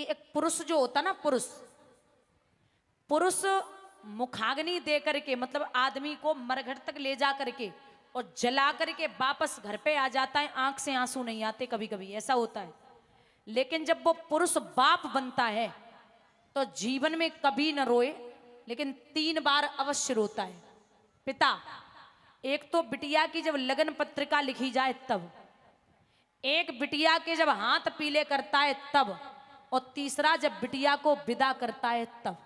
कि एक पुरुष जो होता ना, पुरुष पुरुष मुखाग्नि दे करके, मतलब आदमी को मरघट तक ले जा करके और जला करके वापस घर पे आ जाता है, आंख से आंसू नहीं आते, कभी कभी ऐसा होता है। लेकिन जब वो पुरुष बाप बनता है तो जीवन में कभी न रोए, लेकिन 3 बार अवश्य रोता है पिता। एक तो बिटिया की जब लगन पत्रिका लिखी जाए तब, एक बिटिया के जब हाथ पीले करता है तब, और तीसरा जब बिटिया को विदा करता है तब।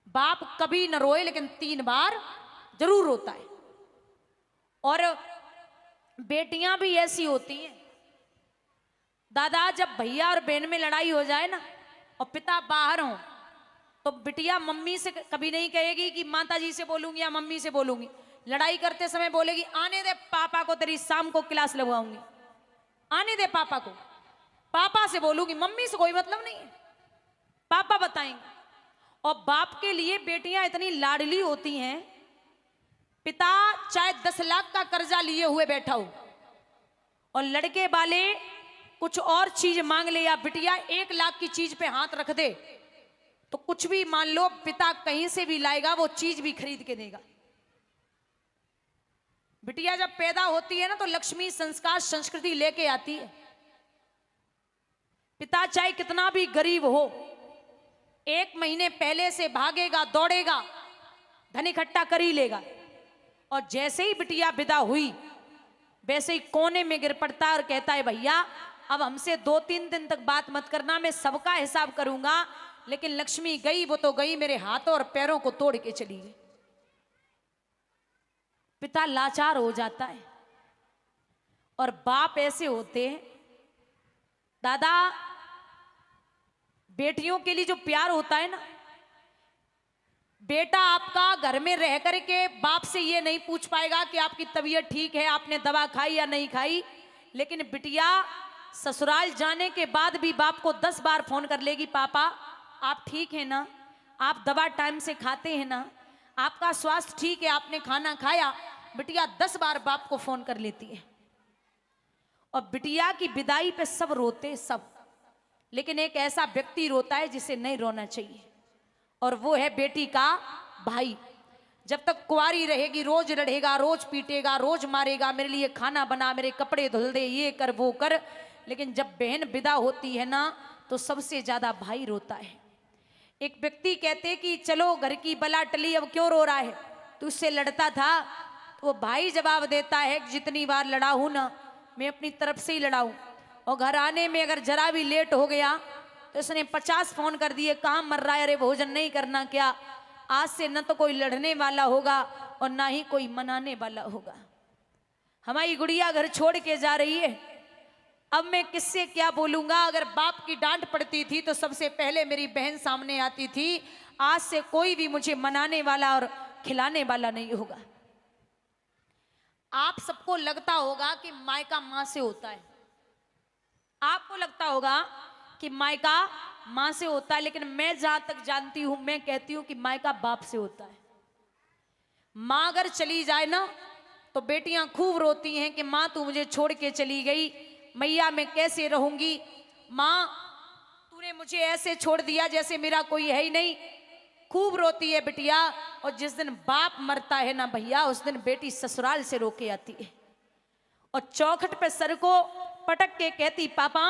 बाप कभी न रोए, लेकिन 3 बार जरूर रोता है। और बेटियां भी ऐसी होती हैं दादा, जब भैया और बहन में लड़ाई हो जाए ना और पिता बाहर हो, तो बिटिया मम्मी से कभी नहीं कहेगी कि माता जी से बोलूंगी या मम्मी से बोलूंगी। लड़ाई करते समय बोलेगी, आने दे पापा को, तेरी शाम को क्लास लगवाऊंगी, आने दे पापा को, पापा से बोलूंगी, मम्मी से कोई मतलब नहीं है, पापा बताएंगे। और बाप के लिए बेटियां इतनी लाडली होती हैं, पिता चाहे 10 लाख का कर्जा लिए हुए बैठा हो और लड़के वाले कुछ और चीज मांग ले, या बिटिया 1 लाख की चीज पे हाथ रख दे, तो कुछ भी मान लो, पिता कहीं से भी लाएगा, वो चीज भी खरीद के देगा। बिटिया जब पैदा होती है ना, तो लक्ष्मी संस्कार संस्कृति लेके आती है। पिता चाहे कितना भी गरीब हो, 1 महीने पहले से भागेगा, दौड़ेगा, धन इकट्ठा कर ही लेगा। और जैसे ही बिटिया विदा हुई, वैसे ही कोने में गिर पड़ता है और कहता है, भैया अब हमसे 2-3 दिन तक बात मत करना, मैं सबका हिसाब करूंगा। लेकिन लक्ष्मी गई, वो तो गई, मेरे हाथों और पैरों को तोड़ के चली गई। पिता लाचार हो जाता है। और बाप ऐसे होते हैं दादा, बेटियों के लिए जो प्यार होता है ना, बेटा आपका घर में रह करके बाप से ये नहीं पूछ पाएगा कि आपकी तबीयत ठीक है, आपने दवा खाई या नहीं खाई। लेकिन बिटिया ससुराल जाने के बाद भी बाप को 10 बार फोन कर लेगी, पापा आप ठीक है ना, आप दवा टाइम से खाते हैं ना, आपका स्वास्थ्य ठीक है, आपने खाना खाया। बिटिया 10 बार बाप को फोन कर लेती है। और बिटिया की विदाई पे सब रोते, सब, लेकिन एक ऐसा व्यक्ति रोता है जिसे नहीं रोना चाहिए, और वो है बेटी का भाई। जब तक कुंवारी रहेगी रोज लड़ेगा, रोज पीटेगा, रोज मारेगा, मेरे लिए खाना बना, मेरे कपड़े धुल दे, ये कर वो कर। लेकिन जब बहन विदा होती है ना, तो सबसे ज्यादा भाई रोता है। एक व्यक्ति कहते कि चलो घर की बला टली, अब क्यों रो रहा है, तू उससे लड़ता था। तो वो भाई जवाब देता है, जितनी बार लड़ा हूं ना, मैं अपनी तरफ से ही लड़ा हूं, और घर आने में अगर जरा भी लेट हो गया तो उसने 50 फोन कर दिए, कहाँ मर रहा है, अरे भोजन नहीं करना क्या। आज से न तो कोई लड़ने वाला होगा और ना ही कोई मनाने वाला होगा। हमारी गुड़िया घर छोड़ के जा रही है, अब मैं किससे क्या बोलूंगा। अगर बाप की डांट पड़ती थी तो सबसे पहले मेरी बहन सामने आती थी। आज से कोई भी मुझे मनाने वाला और खिलाने वाला नहीं होगा। आप सबको लगता होगा कि मायका मां से होता है, आपको लगता होगा कि मायका मां से होता है, लेकिन मैं जहां तक जानती हूं, मैं कहती हूं कि मायका बाप से होता है। मां अगर चली जाए ना, तो बेटियां खूब रोती हैं कि मां तू मुझे छोड़ के चली गई, मैया मैं कैसे रहूंगी, मां तूने मुझे ऐसे छोड़ दिया जैसे मेरा कोई है ही नहीं। खूब रोती है बिटिया। और जिस दिन बाप मरता है ना भैया, उस दिन बेटी ससुराल से रो के आती है और चौखट पे सर को पटक के कहती, पापा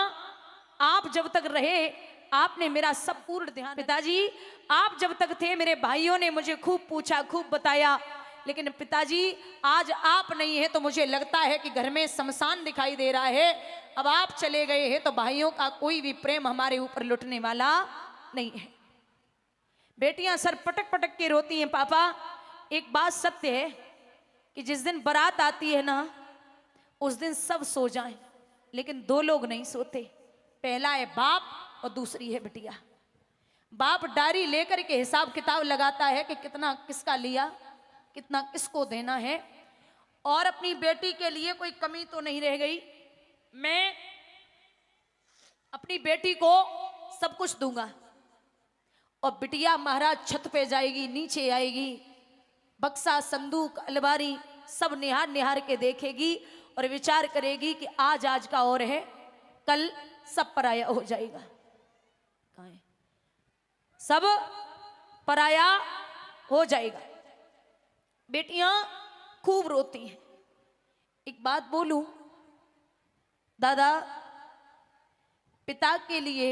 आप जब तक रहे आपने मेरा सब पूर्ण ध्यान, पिताजी आप जब तक थे मेरे भाइयों ने मुझे खूब पूछा, खूब बताया, लेकिन पिताजी आज आप नहीं है तो मुझे लगता है कि घर में शमशान दिखाई दे रहा है। अब आप चले गए हैं तो भाइयों का कोई भी प्रेम हमारे ऊपर लुटने वाला नहीं है। बेटियां सर पटक पटक के रोती हैं, पापा एक बात सत्य है कि जिस दिन बारात आती है ना, उस दिन सब सो जाएं, लेकिन 2 लोग नहीं सोते। पहला है बाप और दूसरी है बिटिया। बाप डायरी लेकर के हिसाब किताब लगाता है कि कितना किसका लिया, कितना किसको देना है, और अपनी बेटी के लिए कोई कमी तो नहीं रह गई, मैं अपनी बेटी को सब कुछ दूंगा। और बिटिया महाराज छत पे जाएगी, नीचे आएगी, बक्सा संदूक अलमारी सब निहार निहार के देखेगी और विचार करेगी कि आज आज का और है, कल सब पराया हो जाएगा। कहाँ है, सब पराया हो जाएगा। बेटियां खूब रोती हैं। एक बात बोलूं दादा, पिता के लिए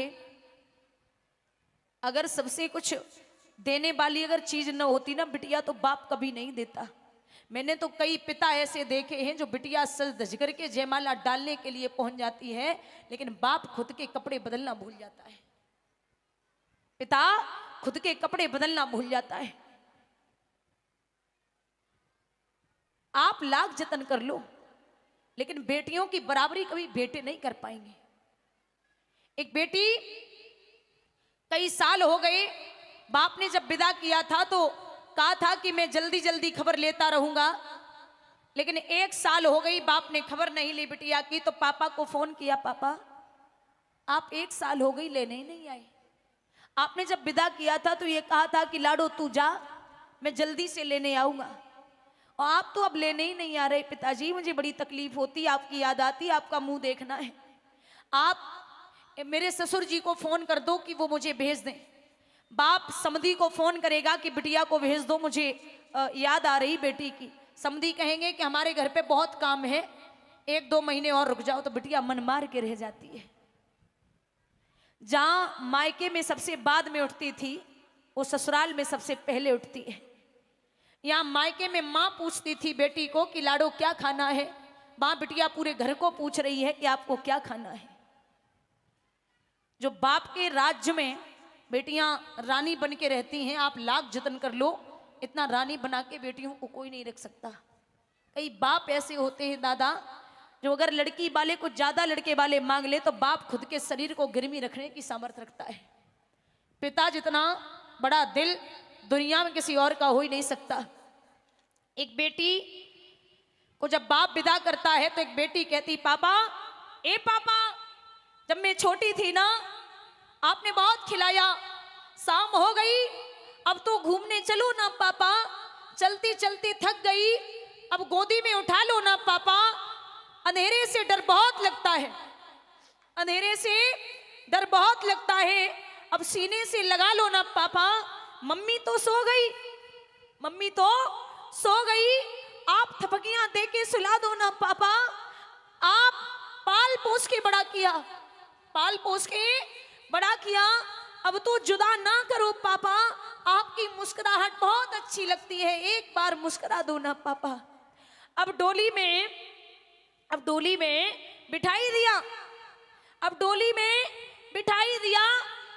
अगर सबसे कुछ देने वाली अगर चीज न होती ना बिटिया, तो बाप कभी नहीं देता। मैंने तो कई पिता ऐसे देखे हैं जो बिटिया सज धज करके जयमाला डालने के लिए पहुंच जाती है, लेकिन बाप खुद के कपड़े बदलना भूल जाता है। पिता खुद के कपड़े बदलना भूल जाता है। आप लाख जतन कर लो, लेकिन बेटियों की बराबरी कभी बेटे नहीं कर पाएंगे। एक बेटी, कई साल हो गए, बाप ने जब विदा किया था तो कहा था कि मैं जल्दी जल्दी खबर लेता रहूंगा, लेकिन 1 साल हो गई बाप ने खबर नहीं ली बिटिया की। तो पापा को फोन किया, पापा आप 1 साल हो गई लेने ही नहीं आए। आपने जब विदा किया था तो ये कहा था कि लाडो तू जा, मैं जल्दी से लेने आऊंगा, और आप तो अब लेने ही नहीं आ रहे। पिताजी मुझे बड़ी तकलीफ होती, आपकी याद आती, आपका मुंह देखना है। आप मेरे ससुर जी को फोन कर दो कि वो मुझे भेज दें। बाप समधी को फोन करेगा कि बिटिया को भेज दो, मुझे याद आ रही बेटी की। समधी कहेंगे कि हमारे घर पे बहुत काम है, 1-2 महीने और रुक जाओ। तो बिटिया मन मार के रह जाती है। जहां मायके में सबसे बाद में उठती थी, वो ससुराल में सबसे पहले उठती है। यहाँ मायके में माँ पूछती थी बेटी को कि लाडो क्या खाना है, माँ बिटिया पूरे घर को पूछ रही है कि आपको क्या खाना है। जो बाप के राज्य में बेटियां रानी बन के रहती हैं, आप लाख जतन कर लो, इतना रानी बना के बेटियों को कोई नहीं रख सकता। कई बाप ऐसे होते हैं दादा, जो अगर लड़की वाले को ज्यादा लड़के वाले मांग ले तो बाप खुद के शरीर को गिरमी रखने की सामर्थ्य रखता है। पिता जितना बड़ा दिल दुनिया में किसी और का हो ही नहीं सकता। एक बेटी को जब बाप विदा करता है तो एक बेटी कहती, पापा, ए पापा, जब मैं छोटी थी ना आपने बहुत खिलाया, शाम हो गई, अब तो घूमने चलो ना पापा, चलती चलती थक गई, अब गोदी में उठा लो ना पापा, अंधेरे से डर बहुत लगता है, अंधेरे से डर बहुत लगता है, अब सीने से लगा लो ना पापा, मम्मी तो सो गई, मम्मी तो सो गई, आप थपकियां दे के सुला दो ना पापा, आप पाल पोस के बड़ा किया, पाल पोस के बड़ा किया, अब तो जुदा ना करो पापा, आपकी मुस्कुराहट बहुत अच्छी लगती है, एक बार मुस्कुरा दो ना पापा। अब डोली में बिठाई दिया, अब डोली में बिठाई दिया,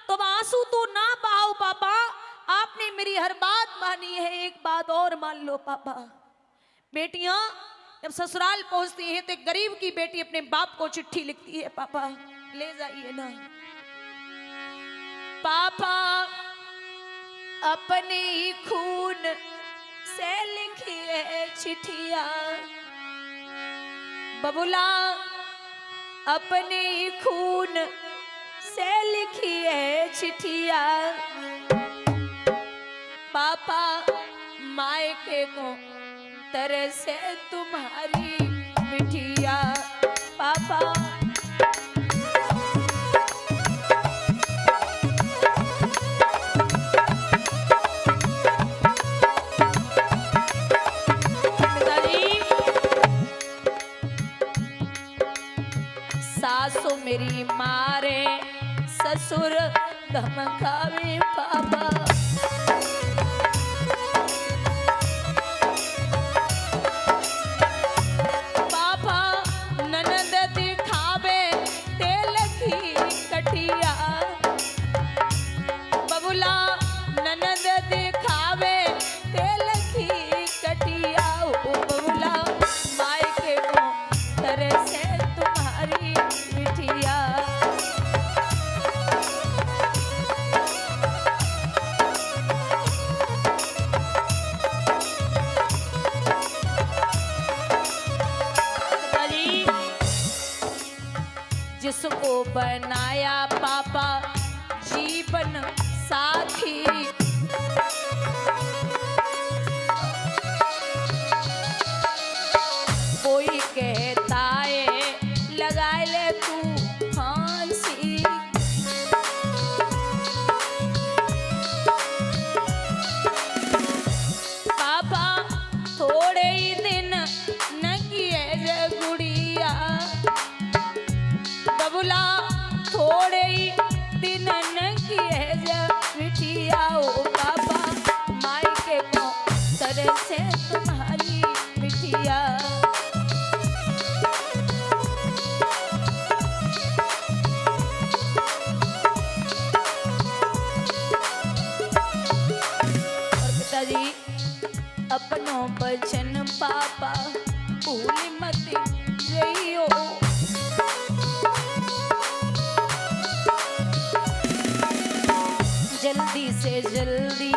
तो अब आंसू तो ना बहाओ पापा, आपने मेरी हर बात मानी है, एक बात और मान लो पापा। बेटियां जब ससुराल पहुंचती हैं तो एक गरीब की बेटी अपने बाप को चिट्ठी लिखती है, पापा ले जाइए ना, पापा अपने ही खून से लिखी है चिट्ठिया, बबुला अपने ही खून से लिखी है चिट्ठिया, पापा मायके को तरसे तुम्हारी बिटिया, पापा सासु मेरी मारे ससुर धमकावे पापा, पापा ननद दिखावे तेल की कटिया, बबुला ननद दिखावे तेल की कटिया, ओ बबुला मायके को तरसे तुम्हारी बिटिया, जिसको बनाया पापा जीवन साथी, कोई कहता है लगा ले तू फांसी, जल्दी से जल्दी